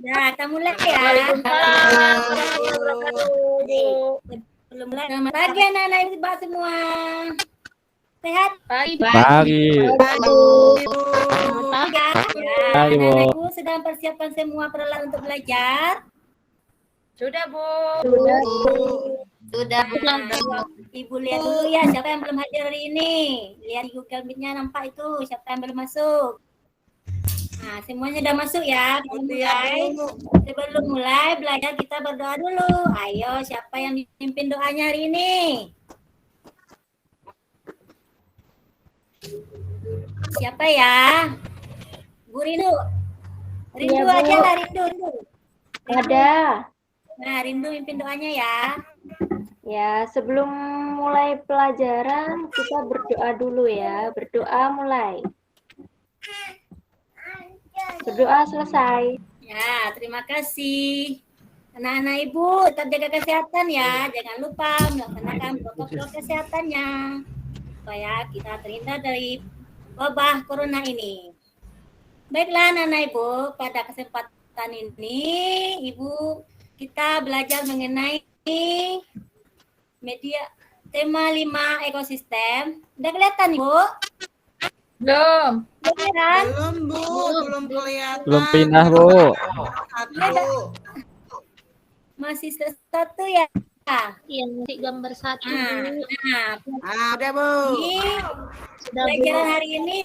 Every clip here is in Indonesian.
Nah, kita mulai ya. Waalaikumsalam warahmatullahi wabarakatuh, Bu. Belum mulai. Selamat pagi anak-anak ibu semua. Sehat? Pagi. Pagi. Selamat Ya, Pagi, Bu. anak-anak ibu sedang persiapkan semua peralatan untuk belajar. Sudah, Bu. Sudah. Nah, ibu lihat dulu ya siapa yang belum hadir hari ini. Lihat di Google Meet-nya nampak itu siapa yang belum masuk. Nah, semuanya udah masuk ya. Sebelum mulai belajar kita berdoa dulu. Ayo, siapa yang dipimpin doanya hari ini? Siapa ya? Bu Rindu. Rindu Ya, Bu. aja lah, Rindu. Ada. Nah, Rindu pimpin doanya ya. Ya, sebelum mulai pelajaran kita berdoa dulu ya. Berdoa mulai. Berdoa selesai. Ya, terima kasih. Anak-anak ibu tetap jaga kesehatan ya. Jangan lupa melaksanakan protokol kesehatannya. Supaya kita terhindar dari wabah corona ini. Baiklah anak-anak ibu, pada kesempatan ini ibu kita belajar mengenai media tema 5 ekosistem. Udah kelihatan ibu? Belum. Udah kelihatan? Belum, Bu. Belum kelihatan. Belum pindah, Bu. Satu. Masih satu ya? Iya, nanti gambar satu. Nah, Udah, Bu. ini Sudah, Bu. pelajaran hari ini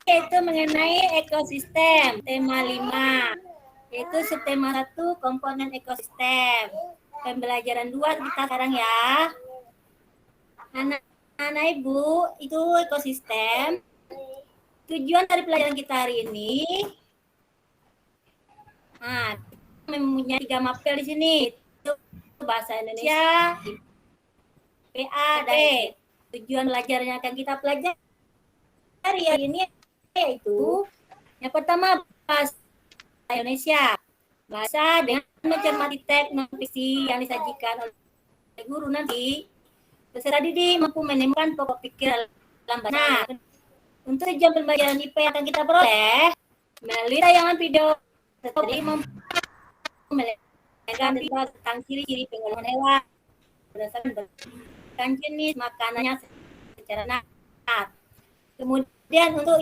yaitu mengenai ekosistem, tema 5. Yaitu subtema 1 komponen ekosistem. Pembelajaran 2 kita sekarang ya. Anak-anak ibu, itu ekosistem. Tujuan dari pelajaran kita hari ini, mempunyai 3 mapel di sini. Itu bahasa Indonesia, PA, dan E. Tujuan belajarnya akan kita pelajari hari ini yaitu yang pertama bahasa Indonesia. Bahasa dengan mencermati teks non-fiksi yang disajikan oleh guru nanti, peserta didik mampu menemukan pokok pikir dalam bahasa. Nah, untuk tujuan pembelajaran IP yang akan kita peroleh melalui tayangan video, tetapi mampu melihat tentang ciri-ciri pengolahan hewan berdasarkan jenis makanannya secara nalar. Kemudian untuk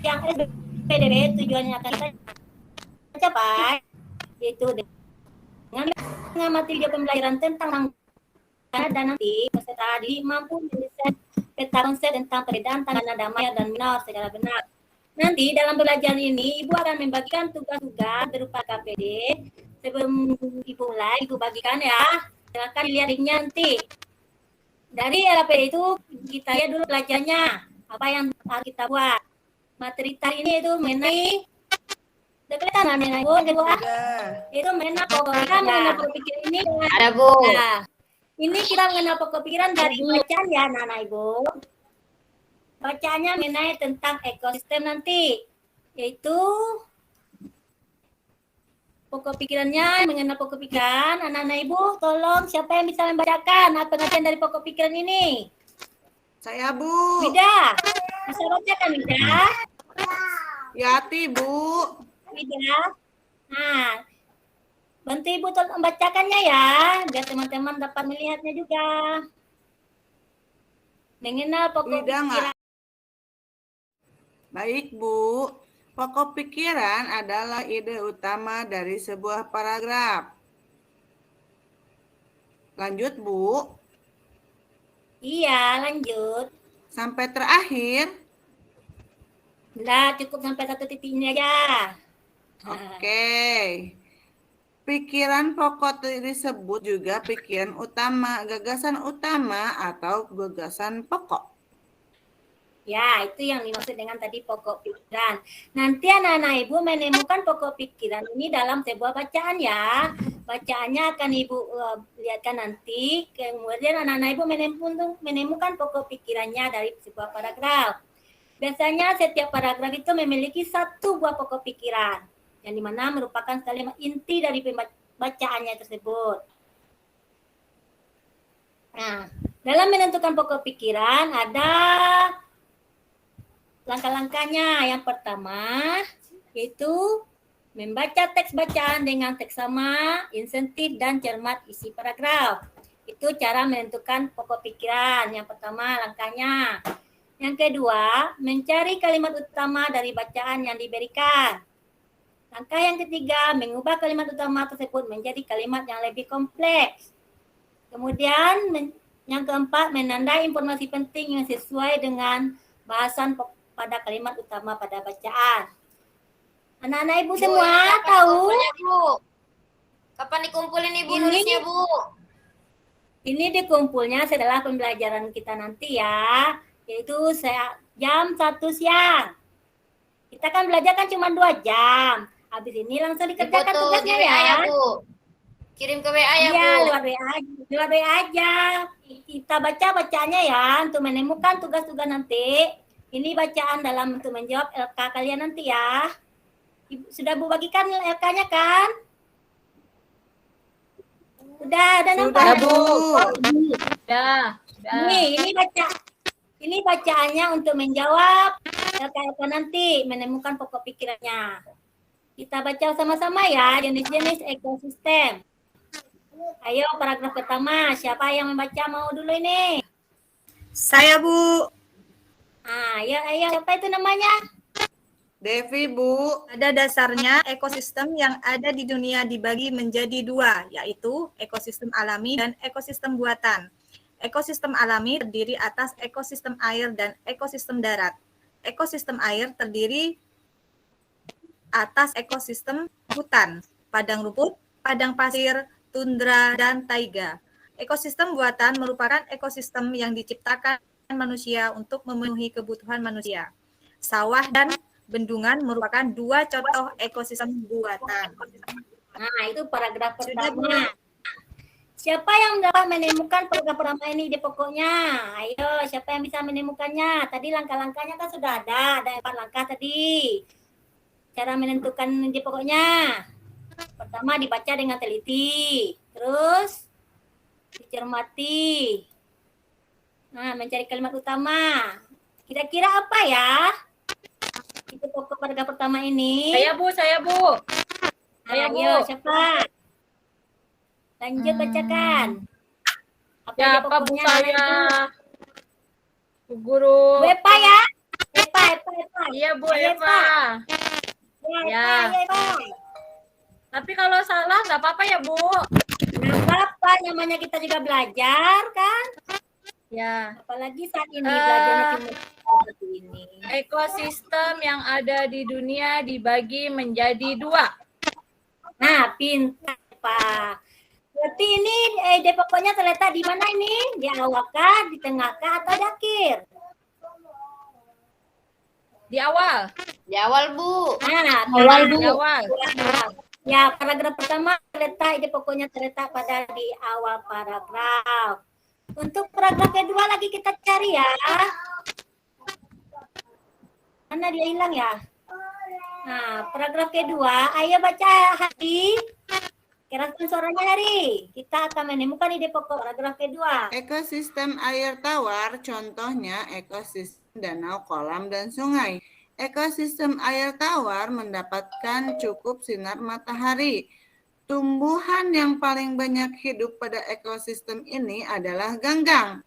yang SPDB tujuannya akan kita capai yaitu dengan mengamati video pembelajaran tentang dan nanti peserta didik mampu mendesain peta konsep tentang perbedaan tanda damai dan minor secara benar. Nanti dalam pembelajaran ini Ibu akan membagikan tugas-tugas berupa KPD. Sebelum Ibu mulai, Ibu bagikan ya. Silakan dilihat linknya nanti. Dari LPD itu kita lihat dulu pelajarannya. Apa yang harus kita buat. Materi tadi ini itu mengenai kelihatan mengenai Ibu. Itu mengenai pokok pikiran, mengenai pokok pikiran ini. Ada, Bu. Nah, ini kita mengenal pokok pikiran dari bacaan ya anak-anak Ibu. Bacaannya mengenai tentang ekosistem nanti. Yaitu pokok pikirannya mengenal pokok pikiran. Anak-anak Ibu, tolong siapa yang bisa membacakan apa pengertian dari pokok pikiran ini? Saya, Bu. Wida, bisa bacakan Wida? Yati, Bu. Wida. Nah, bantu Ibu tolong membacakannya ya, biar teman-teman dapat melihatnya juga. Mengenal pokok Wida nggak? pikiran. Baik, Bu. Pokok pikiran adalah ide utama dari sebuah paragraf. Lanjut, Bu. Iya, lanjut. Sampai terakhir. Nah, cukup sampai satu titik ini aja. Oke. Pikiran pokok disebut juga pikiran utama, gagasan utama, atau gagasan pokok. Ya, itu yang dimaksud dengan tadi pokok pikiran. Nanti anak-anak Ibu menemukan pokok pikiran ini dalam sebuah bacaan ya. Bacaannya akan Ibu lihatkan nanti. Kemudian anak-anak Ibu menemukan pokok pikirannya dari sebuah paragraf. Biasanya setiap paragraf itu memiliki satu buah pokok pikiran, yang dimana merupakan kalimat inti dari bacaannya tersebut. Nah, dalam menentukan pokok pikiran ada langkah-langkahnya. Yang pertama yaitu Membaca teks bacaan dengan seksama, insentif, dan cermat isi paragraf. Itu cara menentukan pokok pikiran. Yang pertama langkahnya. Yang kedua, mencari kalimat utama dari bacaan yang diberikan. Langkah yang ketiga, mengubah kalimat utama tersebut menjadi kalimat yang lebih kompleks. Kemudian, yang keempat, menandai informasi penting yang sesuai dengan bahasan pada kalimat utama pada bacaan. Anak-anak ibu semua tahu? Bu? Kapan dikumpulin ibu Ini- nulisnya bu? Ini dikumpulnya setelah pembelajaran kita nanti ya, yaitu jam 1 siang. Kita kan belajar kan cuma 2 jam. Habis ini langsung dikerjakan Dipoto di tugasnya WA ya. ya bu? Kirim ke WA ya Iya, bu? lewat WA aja. Kita baca bacaannya ya untuk menemukan tugas-tugas nanti. Ini bacaan dalam untuk menjawab LK kalian nanti ya. Ibu, sudah Bu bagikan LK-nya kan? Udah nampak? Sudah, Bu. Dah. Ini bacaannya untuk menjawab LK nanti, menemukan pokok pikirannya. Kita baca sama-sama ya, jenis-jenis ekosistem. Ayo paragraf pertama, siapa yang membaca mau dulu ini? Saya, Bu. Ayo, siapa itu namanya? Devi, Bu. Pada dasarnya, ekosistem yang ada di dunia dibagi menjadi 2, yaitu ekosistem alami dan ekosistem buatan. Ekosistem alami terdiri atas ekosistem air dan ekosistem darat. Ekosistem air terdiri atas ekosistem hutan, padang rumput, padang pasir, tundra, dan taiga. Ekosistem buatan merupakan ekosistem yang diciptakan manusia untuk memenuhi kebutuhan manusia. Sawah dan bendungan merupakan 2 contoh ekosistem buatan. Nah, itu paragraf Sudah, Bu. pertama. Siapa yang dapat menemukan paragraf pertama ini di pokoknya? Ayo, siapa yang bisa menemukannya? Tadi langkah-langkahnya kan sudah ada 4 langkah tadi. Cara menentukan di pokoknya. Pertama dibaca dengan teliti, terus dicermati. Nah, mencari kalimat utama. Kira-kira apa ya? Itu pokok paragraf pertama ini. Saya Bu. Saya Bu. Ayo, siapa? Lanjut bacakan. Apa di Siapa Bu pokoknya? saya? Bu Guru. Bu Epa ya? Epa. Iya Bu Ayo, Eva. Ya, Ya. Epa. Tapi kalau salah nggak apa-apa ya Bu? Nggak apa-apa, namanya kita juga belajar kan? Ya. Apalagi saat ini belajarnya cuma seperti ini. Ekosistem yang ada di dunia dibagi menjadi 2. Nah, pintar Pak. Berarti ini ide pokoknya terletak di mana ini? Di awal kah, di tengah kah, atau di akhir? Di awal. Di awal bu. Nah, Di awal. Ya, paragraf pertama ide pokoknya terletak pada di awal paragraf. Untuk paragraf kedua lagi kita cari ya. Mana dia hilang ya? Nah, paragraf kedua, ayo baca Hari. Keraskan suaranya Hari. Kita akan menemukan ide pokok paragraf kedua. Ekosistem air tawar, contohnya ekosistem danau, kolam, dan sungai. Ekosistem air tawar mendapatkan cukup sinar matahari. Tumbuhan yang paling banyak hidup pada ekosistem ini adalah ganggang.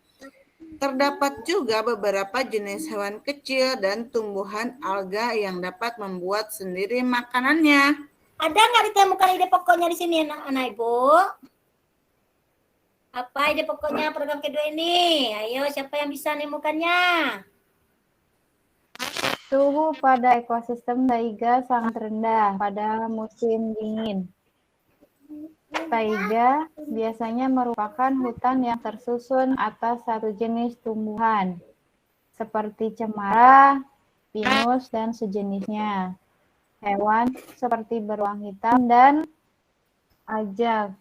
Terdapat juga beberapa jenis hewan kecil dan tumbuhan alga yang dapat membuat sendiri makanannya. Ada nggak ditemukan ide pokoknya di sini anak-anak Ibu? Apa ide pokoknya program kedua ini? Ayo, siapa yang bisa menemukannya? Suhu pada ekosistem taiga sangat rendah pada musim dingin. Taiga biasanya merupakan hutan yang tersusun atas satu jenis tumbuhan, seperti cemara, pinus, dan sejenisnya. Hewan seperti beruang hitam dan ajak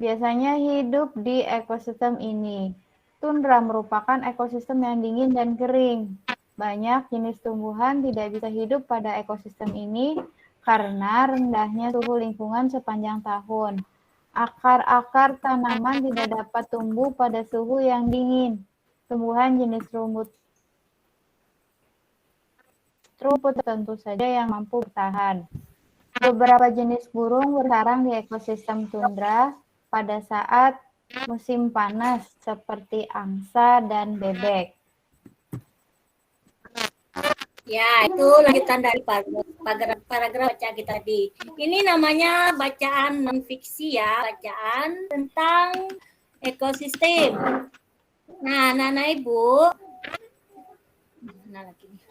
biasanya hidup di ekosistem ini. Tundra merupakan ekosistem yang dingin dan kering. Banyak jenis tumbuhan tidak bisa hidup pada ekosistem ini karena rendahnya suhu lingkungan sepanjang tahun. Akar-akar tanaman tidak dapat tumbuh pada suhu yang dingin. Tumbuhan jenis rumput tertentu saja yang mampu bertahan. Beberapa jenis burung bersarang di ekosistem tundra pada saat musim panas seperti angsa dan bebek. Ya, itu lanjutan dari paragraf baca kita tadi. Ini namanya bacaan non-fiksi ya, bacaan tentang ekosistem. Nah, anak-anak Ibu. Mana lagi nih?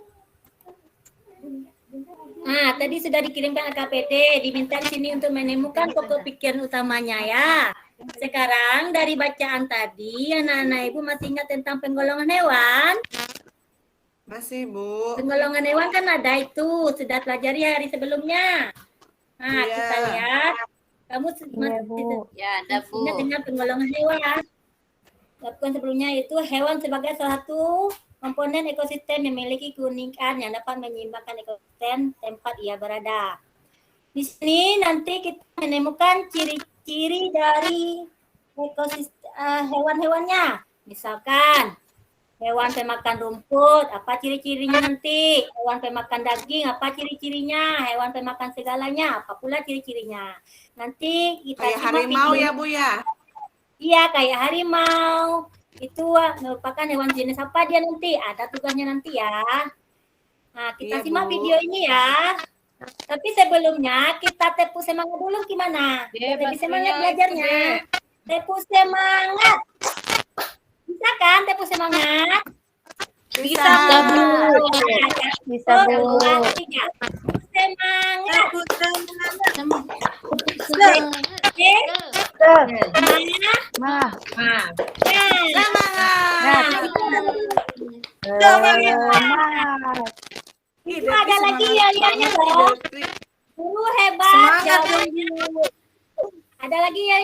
Nah, tadi sudah dikirimkan KPD, diminta di sini untuk menemukan pokok pikiran utamanya ya. Sekarang dari bacaan tadi, anak-anak Ibu masih ingat tentang penggolongan hewan? Masih, Bu. Penggolongan hewan kan ada itu, sudah pelajari hari sebelumnya. Nah, Iya. kita lihat. Kamu Iya, Bu. Ya, ada Bu. ingat dengan penggolongan hewan. Lakukan sebelumnya itu hewan sebagai salah satu komponen ekosistem yang memiliki keunikan yang dapat menyeimbangkan ekosistem tempat ia berada. Di sini nanti kita menemukan ciri-ciri dari ekosistem hewan-hewannya. Misalkan hewan pemakan rumput, apa ciri-cirinya nanti? Hewan pemakan daging, apa ciri-cirinya? Hewan pemakan segalanya, apa pula ciri-cirinya? Nanti kita Kayak simak harimau video. ya, Bu ya? Iya, kayak harimau. Itu merupakan hewan jenis apa dia nanti? Ada tugasnya nanti ya. Nah, kita Iya, simak Bu. video ini ya. Tapi sebelumnya kita tepu semangat dulu gimana? Lebih semangat belajarnya. Tepu semangat. Bisa kan tepu semangat? Bisa, Bu. Bisa, Bu. Semangat. Oke. Nah, semangat. Itu ada lagi ya loh. Guru hebat. Semangat, jawabannya. Ada lagi ya.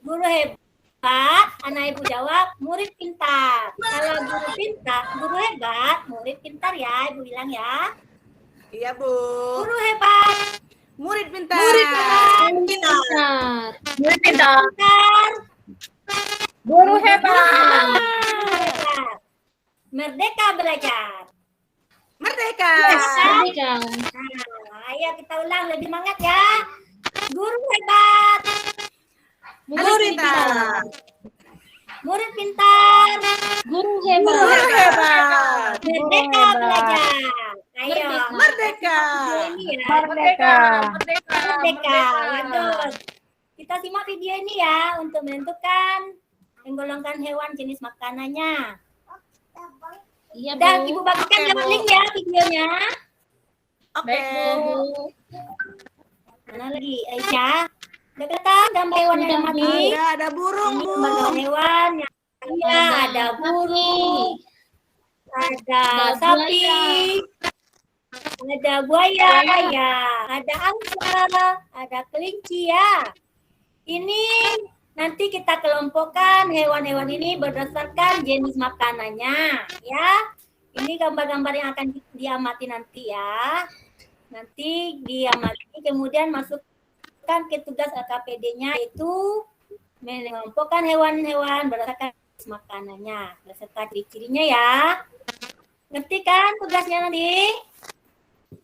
Guru hebat, anak ibu jawab murid pintar. Kalau guru pintar, guru hebat, murid pintar ya, ibu bilang ya. Iya, Bu. Guru hebat, Murid pintar. murid pintar. Murid pintar. Pintar. Guru hebat. Hebat. Merdeka belajar. Merdeka. Nah, ayo kita ulang lebih semangat ya. Guru hebat, Murid pintar. murid pintar, Guru hebat. merdeka belajar. Ayo, Merdeka. ini ya. Merdeka. Merdeka. Bagus. Kita simak video ini ya untuk menentukan menggolongkan hewan jenis makanannya. Iya, Dan Ibu bagikan Oke, lewat Bu. link ya videonya. Oke. Mana lagi? Aisyah. Udah kelihatan gambar hewan yang mati? Ada burung, Bu. Gambar hewan yang iya, ada burung, ada sapi, ada buaya, ya, ada angsa, ada kelinci ya. Ini nanti kita kelompokkan hewan-hewan ini berdasarkan jenis makanannya, ya. Ini gambar-gambar yang akan diamati nanti ya. Nanti diamati, kemudian masukkan ke tugas LKPD-nya, yaitu mengelompokkan hewan-hewan berdasarkan jenis makanannya, beserta ciri-cirinya ya. Ngerti kan tugasnya nanti?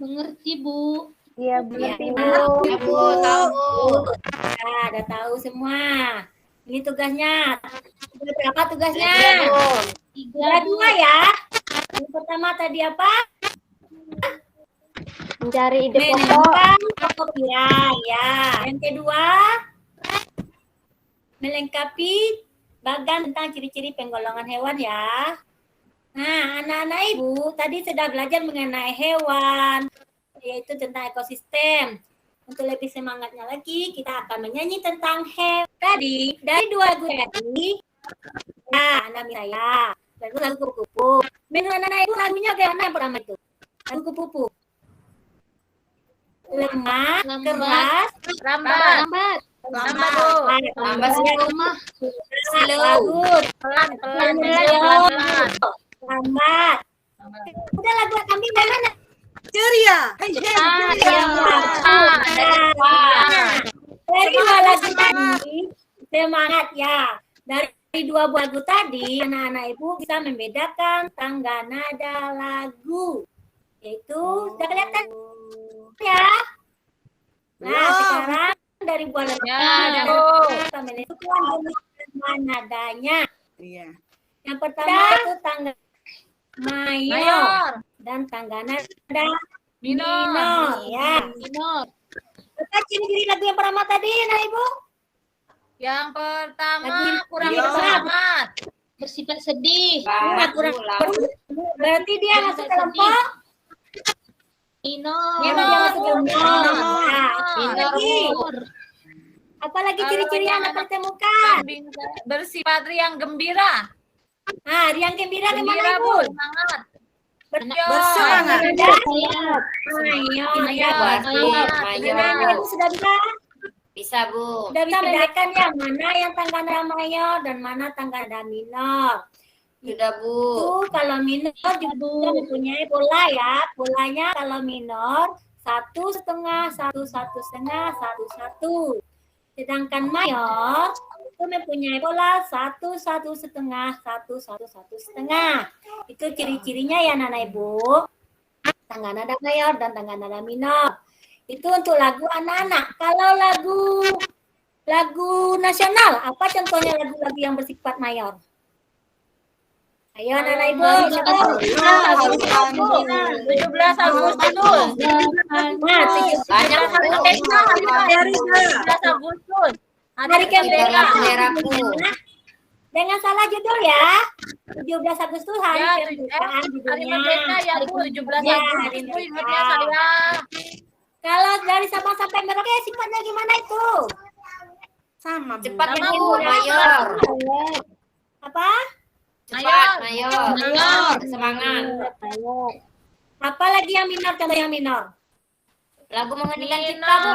Mengerti, Bu. Iya, berarti, Bu. Ya, Bu, tahu, Bu. Nah, udah tahu semua. Ini tugasnya. Udah berapa tugasnya? Udah 2 ya. Yang pertama tadi apa? Mencari ide pokok. Menemukan pokok pikiran, ya. Yang kedua, melengkapi bagan tentang ciri-ciri penggolongan hewan ya. Nah, anak-anak Ibu tadi sudah belajar mengenai hewan, yaitu tentang ekosistem. Untuk lebih semangatnya lagi, kita akan menyanyi tentang hewan. Tadi, dari 2 lagu tadi, ya, anak saya. Lagu kupu-kupu. Menurut anak-anak Ibu, lagunya bagaimana yang pertama itu? Lagu kupu-kupu. Lemah, keras, Lambat. Lambat. Bu. Lambat sih, Bu, mah. Slow. bagus. Pelan-pelan. Pelan-pelan. Lambat. Udah lagu kambing dari mana? Ceria. Dari 2 lagu tadi, semangat ya. Dari 2 buah lagu tadi, anak-anak Ibu bisa membedakan tangga nada lagu. Yaitu, sudah kelihatan ya? Nah, sekarang dari buah Ya, dan Bu. kita menentukan jenis nadanya. Iya. Yang pertama itu tangga mayor Mayor, dan tangga nada minor, minor. Ya. Minor. Apa ciri-ciri lagu yang pertama tadi, nah Ibu? yang pertama Lagi- kurang Iya. bersemangat. Bersifat sedih. Nah, kurang berarti dia masuk kelompok Minor. yang dia masuk kelompok. Nah, Minor. lagi. Apalagi ciri-ciri yang Anda temukan? Bersifat riang gembira. Nah, riang gembira Gembira, gimana Bu. Ibu? Semangat. Bersemangat. Ada Siap. mayor. Mayor. Nah, Ibu sudah bisa? Bisa, Bu. Sudah bisa bedakan ya mana yang tangga nada mayor dan mana tangga nada minor. Sudah, Bu. Itu kalau minor juga mempunyai pola ya. Polanya kalau minor 1,5, 1,5, 1,1. Sedangkan mayor itu mempunyai pola 1,5, 1,1,5. Itu ciri-cirinya ya Nana Ibu. Tangga nada mayor dan tangga nada minor. Itu untuk lagu anak-anak. Kalau lagu nasional, apa contohnya lagu-lagu yang bersifat mayor? Ayo anak-anak Ibu, siapa tahu? 17 Agustus. Nah, 17 Banyak, Bu. Hari 17 Agustus. Hari kemerdekaan. Bendera, Bu. Dengan salah judul ya. 17 Agustus hari Ya, kemerdekaan hari judulnya. merdeka ya, Bu. 17 Ya, Agustus hari itu merdeka. ingatnya saya. Kalau dari Sabang sampai Merauke sifatnya gimana itu? Sama, Bu. Cepat, Sama, Bu. Bu. Mayor. Apa? Cepat, Mayor. mayor. Mayor. Semangat. Apa lagi yang minor? Contoh yang minor. Lagu mengeningkan cipta, Bu.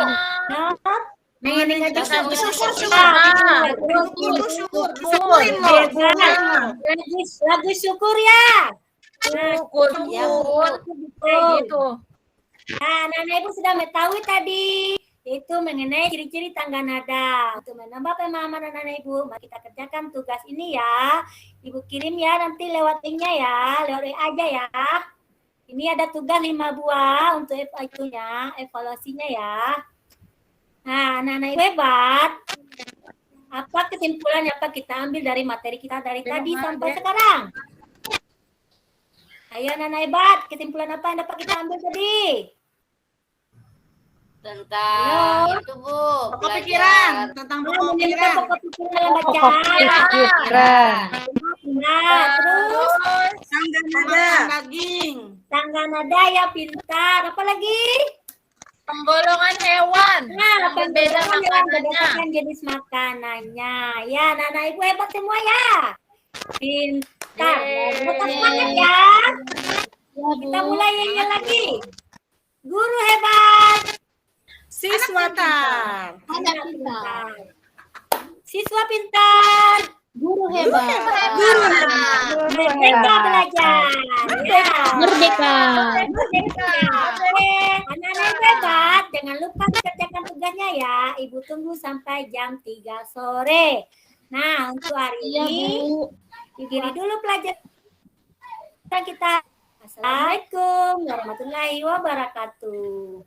Minor. Mengingat Syukur, syukur. syukur. Syukurin loh. Lagu syukur ya. Syukur, Ya, syukur. Bu. Kayak gitu. Nah, Nana Ibu sudah mengetahui tadi itu mengenai ciri-ciri tangga nada. Untuk menambah pemahaman Nana Ibu, mari kita kerjakan tugas ini ya. Ibu kirim ya nanti lewat linknya ya, lewat WA aja ya. Ini ada tugas 5 buah untuk itunya, evaluasinya ya. Nah, Nana Ibu hebat. Apa kesimpulan yang kita ambil dari materi kita dari tadi sampai sekarang? Ayo Nana hebat, kesimpulan apa yang dapat kita ambil tadi? Tentang itu, Bu. Pokok pikiran. Belajar. Tentang Nah, pokok menemukan pikiran. pokok pikiran dalam bacaan. Pikiran. Nah, terus Tangga nada. Daging. tangga nada ya pintar. Apa lagi? Penggolongan hewan. Nah, Berbeda pembedakan makanannya. berdasarkan jenis makanannya. Ya, Nana Ibu hebat semua ya. Pintar. Yeay. Tetap semangat ya. Kita mulai yang lagi. Guru hebat. Siswa pintar. Anak pintar. Siswa pintar. Guru hebat. Guru hebat. Merdeka belajar. Ya. Merdeka. Merdeka. Oke. Anak-anak yang hebat, jangan lupa kerjakan tugasnya ya. Ibu tunggu sampai jam 3 sore. Nah, untuk hari ini, akhiri dulu pelajaran kita. Assalamualaikum warahmatullahi wabarakatuh.